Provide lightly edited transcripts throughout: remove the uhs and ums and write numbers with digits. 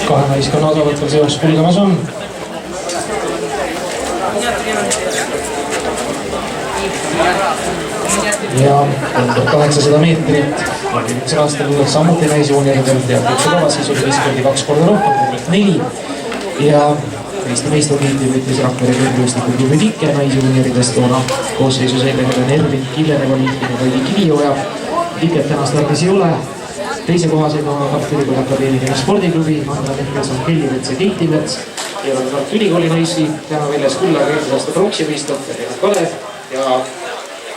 Kahe naiskonna osavõtval seos kulgemas on. Ja 800 meetrit. See aastal tuleks samuti naisjuunioridelt ja kutsukavas siis oli võistkondi 2 korda rohkem, 4. Ja Eesti meistritiitli võttis Rakvere kõrgvõistliku klubi Tikke naisjuunioridest toona koosseisus eelkõige Ervin Killereva-Liitina või Kivioja. Tiket täna stardis ei ole. Teise koha said oma Tartu Ülikooli Akadeemiline spordiklubi, Andra Mehmes on Kellivets ja Keitivets. Ja on Tartu Ülikooli naisi täna väljas küll, aga eelmise aasta pronksivõistlejad Helena Kalev ja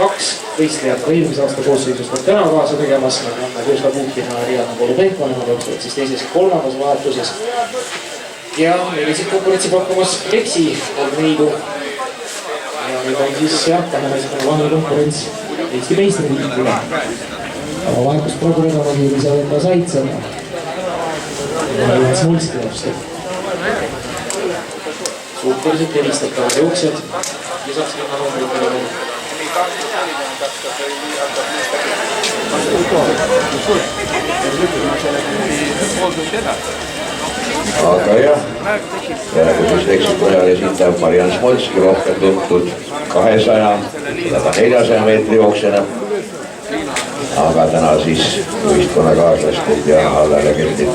2 võistlejad ka eelmise aasta koosseisust on täna kaasa tegemas. Anna Kuuska-Puhkina ja Riana Polupenko, nemad jooksevad siis teises ja 3. vahetuses. Ja meelisid konkurentsi pakkumas Leksi on neidu. Ja nüüd on siis kahe naisena vahel konkurents Eesti meistritiitlile. Aga vahetus praegu vedama kiiri saab enda Saitsema. Ja Johan Smolski täpselt. Suhteliselt eristatavad jooksjad. Lisaks linna numbritele veel. Aga jah, järgmises Leksikojal esindab Mariann Smolski rohkem tuntud 200-400 meetri jooksjana. Aga täna siis võistkonnakaaslastelt ja alla legendid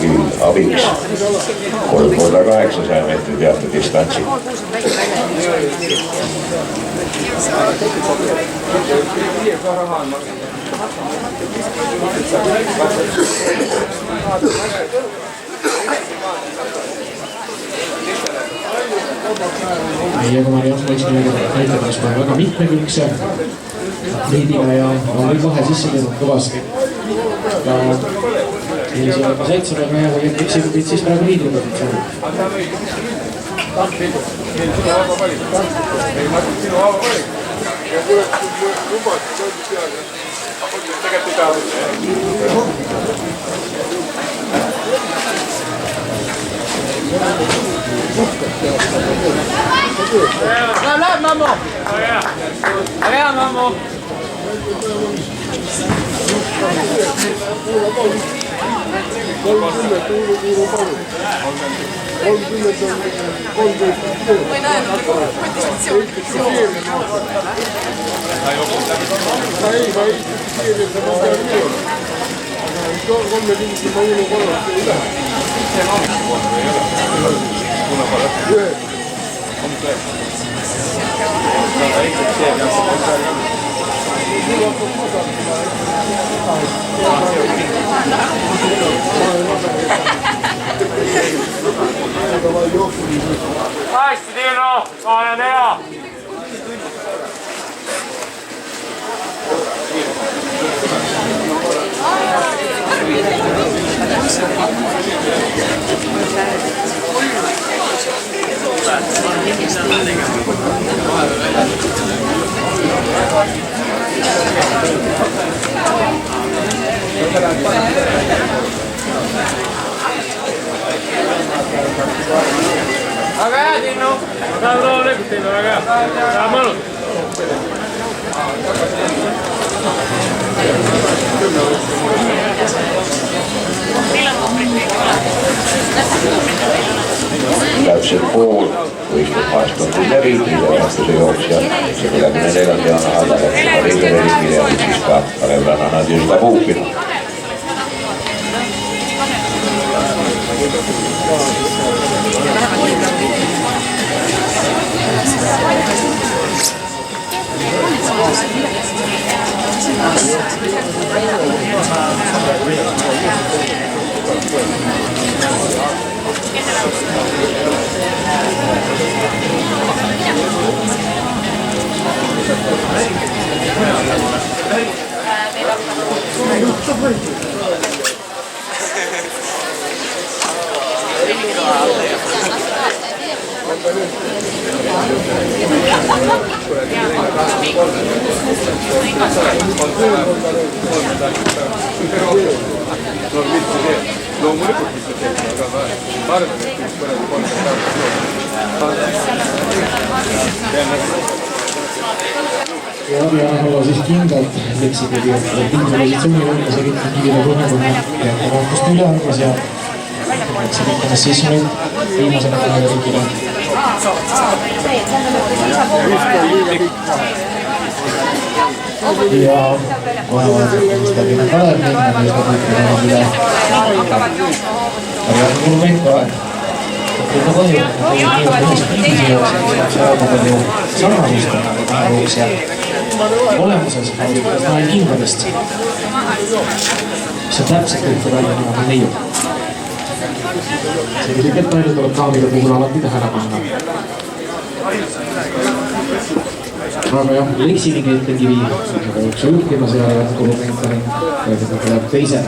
abiks 3 korda 800 meetri teatud distantsi. Meie kui Mariann Smolski näitamas on väga mitmekülgse atleedina ja on nüüd vahe sisse teinud kõvasti. Ja sellise olema Saitsemaga ja hoiab Leksikupid siis praegu liidripositsiooni. Läheb, mammu! Aga hea, mammu! Hästi, Tiino! Olen hea! Aga hea, Tiino! Saab loomulikult, Tiino, väga hea! Saab mõnus! Täpselt pool võistlusmaast on siin läbi, vahetuse jooksja, see 44. jaana Pariisi ja siis ka Kalev Ranna Tüsta Puupina. loomulikult mitte teha, aga ma arvan, et üks põreda 30 ja olla siis kindlalt leksid ja positsiooni võtta see kõik kivile kohe ja vaatust üle andmas ja see võtmas siis nüüd viimasena kohe riigile. Ja vahevad Tallinna Kalev minna, mis ta võitleb enam üle. Aga mul võit ka aeg. Võitleb kahju, et ta nii ühes pildis jooks, et see väga palju sarnasust on nagu kahe jooks ja olemuses alustades nael hingedest. See täpselt võitleb välja nagu neiu. Sellised detailid tuleb kaamile puhul alati tähele panna. Aga jah, Leksini keeltekivi, aga üks juhtima seal ja Kulumentani, ta tuleb teise.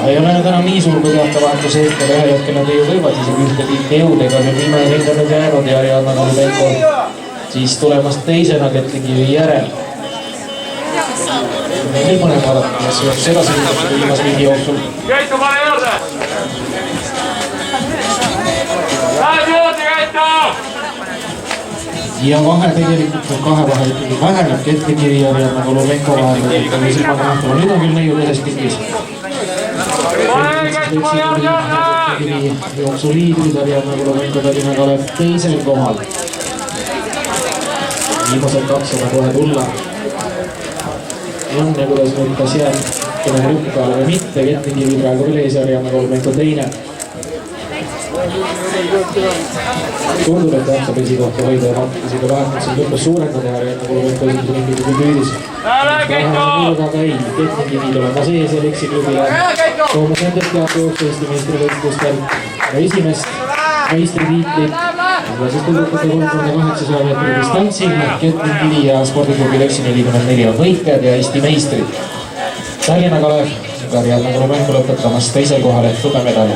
Ei ole nüüd enam nii suur kui teatavahetus hetkel, ühe hetkel nad ju võivad isegi ühte tiiti jõudega, see viimane ring on nüüd jäänud ja Ariadna Kolubenko siis tulemast teisena Ketlegi järel. Meil mõned vaadata, kes jõuks edasi viimase ringi jooksul. Käitu, pane juurde! Läheb juurde, Käitu! Ja vahe tegelikult on kahe vahe ikkagi väheneb Ketlegi ja Ariadna Kolubenko vahel, et on silmaga nähtama. Nüüd on küll neiu teises pingis. Jooksu liidrid Ariadna Kolubenko Tallinna Kalev teisel kohal. Viimased 200 kohe tulla. Õnne, kuidas nüüd kas jääb kena rükkale või mitte. Ketlegi praegu veel ees ja Ariadna Kolubenko teine. Tundub, et jaksab esikohta hoida ja isegi vahetanud siin lõpus suurendada ja Ariadna Kolubenko esimese ringi kui püüdis. Ketlegi tulemas ees ja Leksi klubile Toomas Endert teab jooksu Eesti meistrivõistlustel esimest meistritiitlit. Siis tõlgukate 3800 meetri distantsil Ketlegi ja spordiklubi Leksi 44 on võitjad ja Eesti meistrid. Tallinna Kalev Ariadna Kolubenko lõpetamas teisel kohal ehk hõbemedali.